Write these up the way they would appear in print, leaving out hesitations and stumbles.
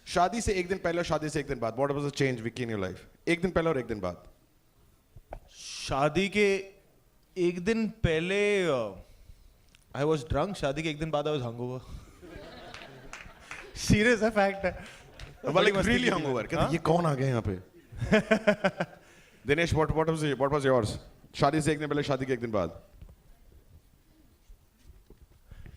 शादी से एक दिन पहले और शादी से एक दिन बाद, what was the change Vicky in your life? एक दिन पहले और एक दिन बाद. शादी के एक दिन पहले आई वॉज ड्रंक, शादी के एक दिन बाद आई वॉज हंगओवर. सीरियस है, फैक्ट है. Like really hungover. कहते ये कौन आ गया यहाँ पे? Dinesh, what was yours? शादी से एक दिन पहले, शादी के एक दिन बाद.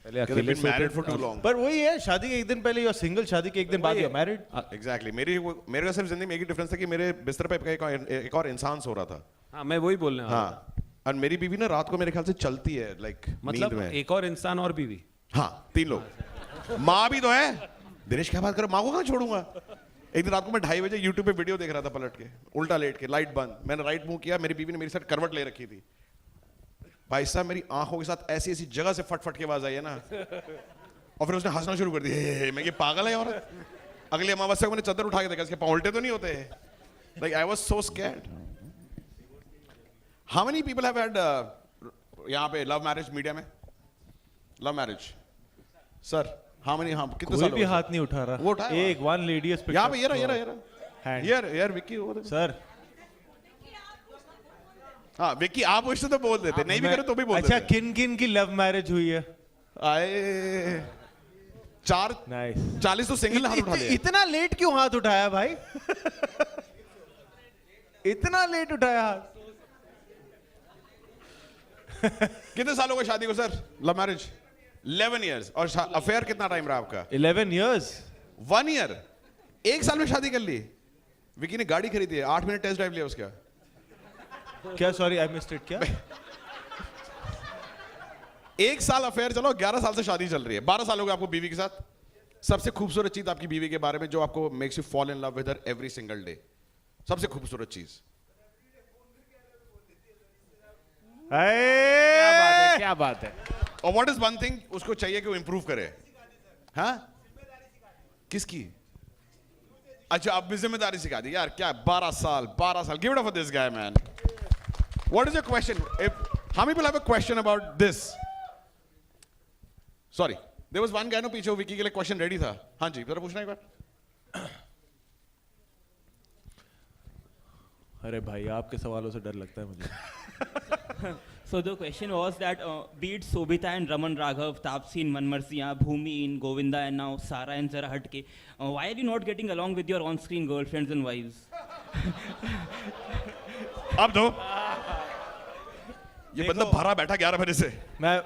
पहले अकेले married for too long. पर वही है, शादी के एक दिन पहले यू सिंगल, शादी के एक दिन बाद यू मैरिड. Exactly. मेरे का सिर्फ जिंदगी में एक ही डिफरेंस था कि मेरे बिस्तर पे एक और इंसान सो रहा था. हाँ, मैं वही बोलने वाला था. हाँ. और मेरी बीवी ना रात को मेरे ख्याल से चलती है, like मतलब नींद में. एक और इंसान और बीवी. हाँ, 3 लोग. माँ भी तो है. दिनेश क्या बात कर, माँ को कहाँ छोड़ूंगा? एक दिन रात को मैं 2:30 बजे YouTube पे वीडियो देख रहा था पलट के, उल्टा लेट के, लाइट बंद. मैंने राइट मुंह किया, मेरी बीवी ने मेरी साथ करवट ले रखी थी. भाई साहब मेरी आंखों के साथ ऐसी ऐसी जगह से फट की आवाज आई है ना, और फिर उसने हंसना शुरू कर दिया. मैं ये पागल है. और अगली अमावस्या को मैंने चादर उठा के देखा, इसके पाँव उल्टे तो नहीं होते. Like I was so scared. How many people have had यहाँ पे लव मैरिज मीडिया में? Love marriage sir, how many? हाँ, कितने कोई साल भी हाथ नहीं उठा रहा. वो उठाया. एक वन लेडी इज यहाँ पे ये रहा Hand. यार विक्की वो देखो. सर. हाँ विक्की, आप उससे तो बोल देते, नहीं भी करे तो भी बोल अच्छा, देते. किन किन की लव मैरिज हुई है? आए 40 तो सिंगल हाथ उठा लिया. इतना लेट क्यों हाथ उठाया भाई? इतना लेट उठाया हाथ. कितने साल हो गए शादी को सर? Love marriage 11 years. और अफेयर कितना टाइम रहा आपका? 11 years. 1 ईयर. एक साल में शादी कर ली. विकी ने गाड़ी खरीदी है, 8 मिनट टेस्ट ड्राइव लिया उसका. क्या? Sorry I missed it. क्या? एक साल अफेयर, चलो 11 साल से शादी चल रही है. 12 साल हो गए आपको बीवी के साथ. सबसे खूबसूरत चीज आपकी बीवी के बारे में जो आपको makes you fall in love with her every single day, सबसे खूबसूरत चीज. क्या बात है. और व्हाट इज वन थिंग उसको चाहिए कि वो इंप्रूव करे? हाँ, किसकी? अच्छा, आप भी जिम्मेदारी सिखा दी यार. क्या 12 साल. Give it up for this guy man. What is your question? How many people have a question about this? Sorry, there was one guy no पीछे, विकी के लिए क्वेश्चन रेडी था. हाँ जी, जरा पूछना एक बार. अरे भाई, आपके सवालों से डर लगता है मुझे. So the question was that be it Sobhita and Raman Raghav, Taapsee in Manmarsiya, Bhumi in Govinda, and now Sara and Zara Hatke, why are you not getting along with your on-screen girlfriends and wives? अब दो. ये बंदा भरा बैठा 11 बजे से. मैं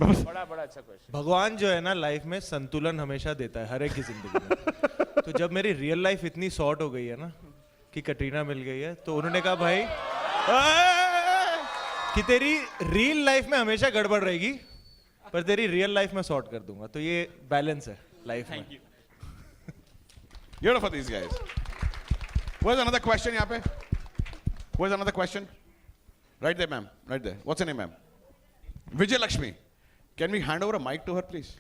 बड़ा अच्छा क्वेश्चन. भगवान जो है ना लाइफ में संतुलन हमेशा देता है हर एक की जिंदगी में. तो जब मेरी रियल लाइफ इतनी शॉर्ट हो गई है ना कि कटरीना मिल गई है, तो उन्होंने कहा भाई कि तेरी रियल लाइफ में हमेशा गड़बड़ रहेगी, पर तेरी रियल लाइफ में सॉर्ट कर दूंगा. तो ये बैलेंस है लाइफ में. You're for these guys. Where's another question यहाँ पे? Where's another question? Right there, ma'am. Right there. What's your name, ma'am? Vijay Lakshmi. Can we hand over a mic to her, please?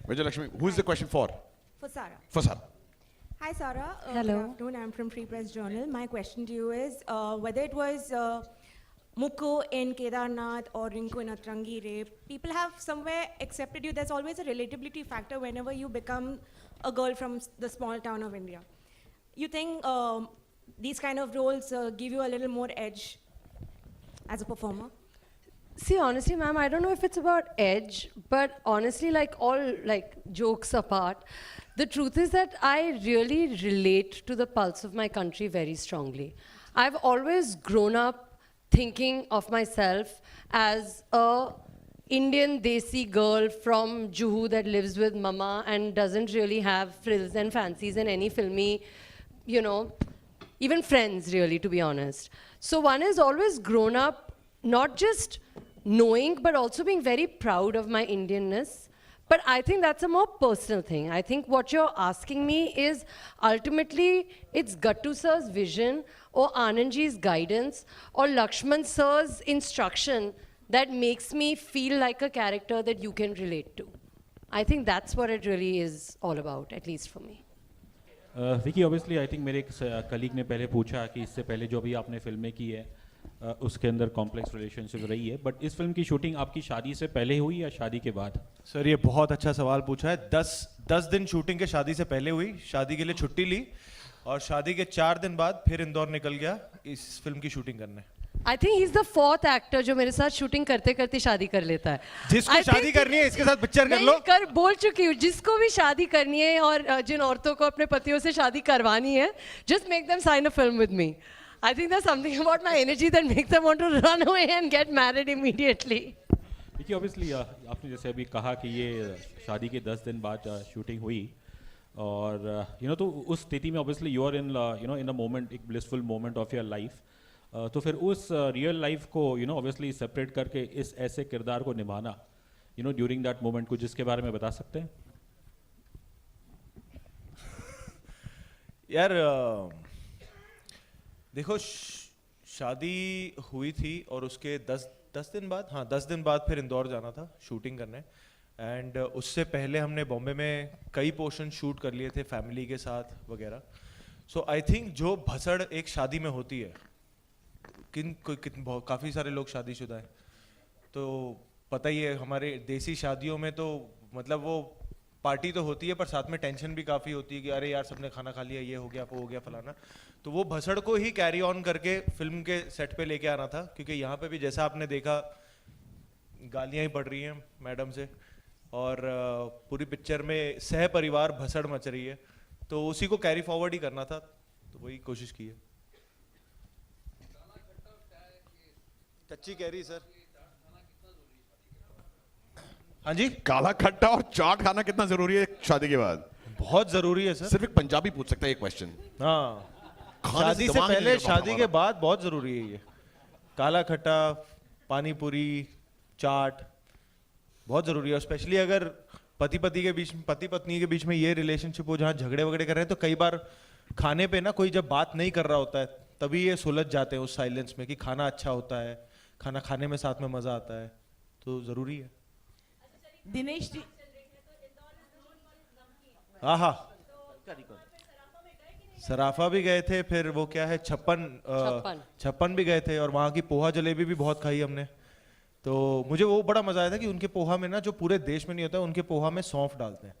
Vijay Lakshmi, who is the question for? For Sara. For Sara. Hi, Sara. Hello. Good afternoon. I'm from Free Press Journal. My question to you is whether it was Mukku in Kedarnath or Rinku in Atrangi rape, people have somewhere accepted you. There's always a relatability factor whenever you become a girl from the small town of India. You think these kind of roles give you a little more edge as a performer? See, honestly, ma'am, I don't know if it's about edge, but honestly, like jokes apart, the truth is that I really relate to the pulse of my country very strongly. I've always grown up thinking of myself as a Indian Desi girl from Juhu that lives with mama and doesn't really have frills and fancies and any filmy, you know, even friends really, to be honest. So one has always grown up not just knowing, but also being very proud of my Indianness. But I think that's a more personal thing. I think what you're asking me is ultimately it's Gattu sir's vision or Anandji's guidance or Lakshman sir's instruction that makes me feel like a character that you can relate to. I think that's what it really is all about, at least for me. Vicky, obviously I think मेरे एक colleague ने पहले पूछा कि इससे पहले जो भी आपने फिल्में की है उसके अंदर कॉम्प्लेक्स रिलेशनशिप रही है, बट इस फिल्म की शूटिंग आपकी शादी से पहले हुई या शादी के बाद? सर ये बहुत अच्छा सवाल पूछा है। 10 दिन शूटिंग के शादी से पहले हुई, शादी के लिए छुट्टी ली और शादी के 4 दिन बाद फिर इंदौर निकल गया इस फिल्म की शूटिंग करने। I think he's the 4th actor जो मेरे साथ शूटिंग करते करते शादी कर लेता है। जिसको I शादी think करनी है इसके साथ पिक्चर कर लो। मैं बोल चुकी हूँ, जिसको भी शादी करनी है और जिन औरतों को अपने पतियों से शादी करवानी है, just make them sign a film with me. I think there's something about my energy that makes them want to run away and get married immediately. देखिए ऑब्वियसली आपने जैसे अभी कहा कि ये शादी के 10 दिन बाद शूटिंग हुई और तो उस स्थिति में obviously you are in in a moment, एक blissful moment of your life. तो फिर उस रियल लाइफ को ऑब्वियसली सेपरेट करके इस ऐसे किरदार को निभाना ड्यूरिंग दैट मोमेंट, कुछ जिसके बारे में बता सकते हैं? यार देखो शादी हुई थी और उसके 10 दिन बाद, हाँ 10 दिन बाद फिर इंदौर जाना था शूटिंग करने। एंड उससे पहले हमने बॉम्बे में कई पोर्शन शूट कर लिए थे फैमिली के साथ वगैरह। सो आई थिंक जो भसड़ एक शादी में होती है, काफ़ी सारे लोग शादीशुदा हैं तो पता ही है, हमारे देसी शादियों में तो मतलब वो पार्टी तो होती है पर साथ में टेंशन भी काफ़ी होती है कि अरे यार सबने खाना खा लिया, ये हो गया वो हो गया फलाना। तो वो भसड़ को ही कैरी ऑन करके फिल्म के सेट पे लेके आना था, क्योंकि यहाँ पे भी जैसा आपने देखा गालियाँ ही पड़ रही हैं मैडम से और पूरी पिक्चर में सह परिवार भसड़ मच रही है, तो उसी को कैरी फॉरवर्ड ही करना था, तो वही कोशिश की है। कच्ची कैरी सर। हाँ जी, काला खट्टा और चाट खाना कितना जरूरी है शादी के बाद? बहुत जरूरी है सर। सिर्फ एक पंजाबी पूछ सकता है ये क्वेश्चन। हाँ, खाने शादी से दिमाग नहीं पहले लगता शादी के हमारा। बाद बहुत जरूरी है ये। काला खट्टा, पानी पूरी, चाट बहुत जरूरी है। स्पेशली अगर पति पत्नी के बीच में ये रिलेशनशिप हो जहाँ झगड़े वगड़े कर रहे हैं, तो कई बार खाने पे ना कोई जब बात नहीं कर रहा होता है तभी ये सुलझ जाते हैं उस साइलेंस में कि खाना अच्छा होता है, खाना खाने में साथ में मजा आता है, तो जरूरी है। दिनेश जी, हाँ हाँ, सराफा भी गए थे, फिर वो क्या है छप्पन भी गए थे और वहाँ की पोहा जलेबी भी बहुत खाई हमने। तो मुझे वो बड़ा मजा आया था कि उनके पोहा में ना, जो पूरे देश में नहीं होता, उनके पोहा में सौंफ डालते हैं।